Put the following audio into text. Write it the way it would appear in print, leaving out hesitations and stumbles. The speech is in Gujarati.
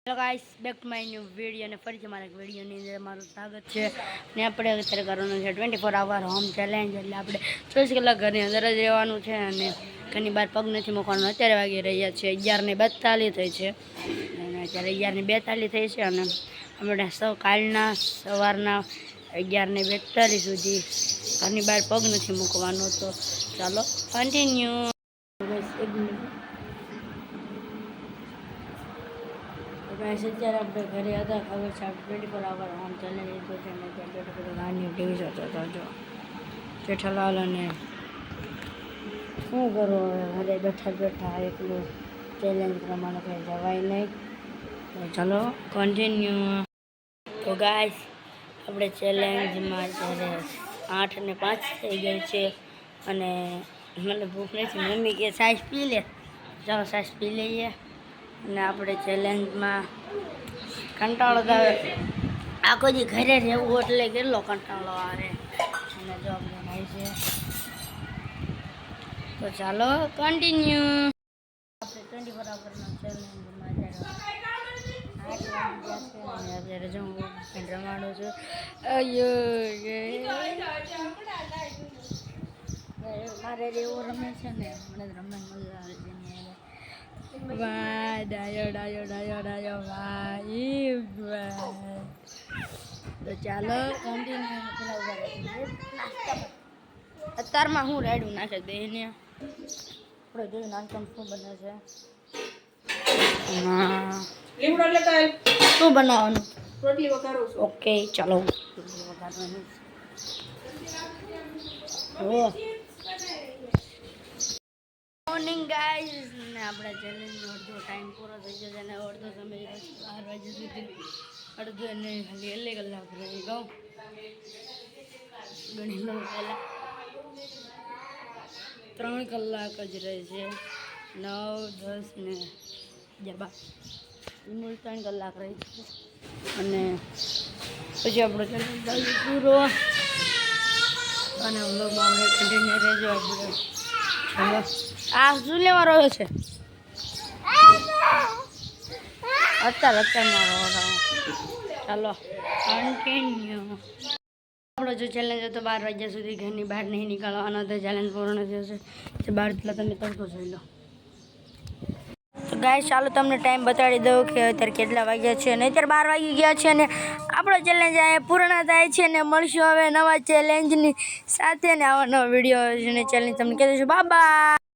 Hello guys, back to my new video અને ફરીથી મારા વિડીયોની અંદર મારું સ્વાગત છે. ને આપણે અત્યારે કરવાનું છે 24 અવર હોમ ચેલેન્જ. એટલે આપણે 24 કલાક ઘરની અંદર જ રહેવાનું છે અને ઘરની બહાર પગ નથી મૂકવાનું. અત્યારે વાગી રહ્યા છે 11:42 થઈ છે અને અત્યારે 11:42 થઈ છે અને આપણે કાલના સવારના 11:42 સુધી ઘરની બહાર પગ નથી મૂકવાનો. તો ચાલો કન્ટિન્યુ. અત્યારે આપણે ઘરે હતા, ખબર છે આપણે 24 અવર હોમ ચેલેન્જ લીધો છે અને ત્યાં બેઠો ગાંધી ટીવી જોતો હતો. જો જેઠાલાલ અને શું કરો હવે, ઘરે બેઠા એટલું ચેલેન્જ પ્રમાણે કંઈ જવાય નહીં. તો ચાલો કન્ટિન્યુ. તો ગાઈસ, આપણે ચેલેન્જમાં અત્યારે 8:05 થઈ ગઈ છે અને મને ભૂખ નથી. મમ્મી કે સાઈઝ પી લે, ચાલો સાઈઝ પી લઈએ. અને આપણે ચેલેન્જમાં કંટાળો આવે, આખો દી ઘરે રહેવું એટલે કેટલો કંટાળો આવે. અને જો આપણે ભાઈ છે, તો ચાલો કન્ટિન્યુ. આપણે 24 અવરના ચેલેન્જમાં અત્યારે જો હું રમાડું છું. મારે એવું રમે છે ને, મને રમવાની મજા આવે છે. વાહ ડાયો ડાયો ડાયો ડાયો ભાઈ. તો ચાલો કન્ટિન્યુ. અત્યારમાં હું રેડું નાખે દઈને આપણે જોયું નાનકમ શું બને છે. શું બનાવવાનું? રોટલી વઘારું છું. ઓકે ચાલો રોટલી વઘારવાની. મોર્નિંગ ગાઈઝ, ને આપણે ચેલેન્જનો અડધો ટાઈમ પૂરો થઈ જશે અને અડધો સમય 12 વાગ્યા સુધી અડધો અને ખાલી 1 કલાક રહી ગયો. ગણી લો પહેલાં 3 કલાક જ રહે છે. 9, 10 ને 11 3 કલાક રહી છે અને પછી આપણો ચેલેન્જ પૂરો. અને વ્લોગમાં આપણે કન્ટિન્યુ રહેજો. આપણે ચાલો આ શું લેવા રહ્યો છે અત્યારમાં ચાલો કન્ટિન્યુ. આપણો જો ચેલેન્જ હતો 12 વાગ્યા સુધી ઘરની બહાર નહીં નીકળવાનો, તો ચેલેન્જ પૂર્ણ થયો છે. બહાર પેલા તમે તડકો જોઈ લો. તો ગાઈસ, ચાલો તમને ટાઈમ બતાડી દઉં કે અત્યારે કેટલા વાગ્યા છે. અને અત્યારે 12 વાગી ગયા છે અને આપણો ચેલેન્જ અહીંયા પૂર્ણ થાય છે. અને મળશું હવે નવા ચેલેન્જની સાથે ને આવા નવા વિડીયો અને ચેલેન્જ તમને કહી દઈશું. Bye bye.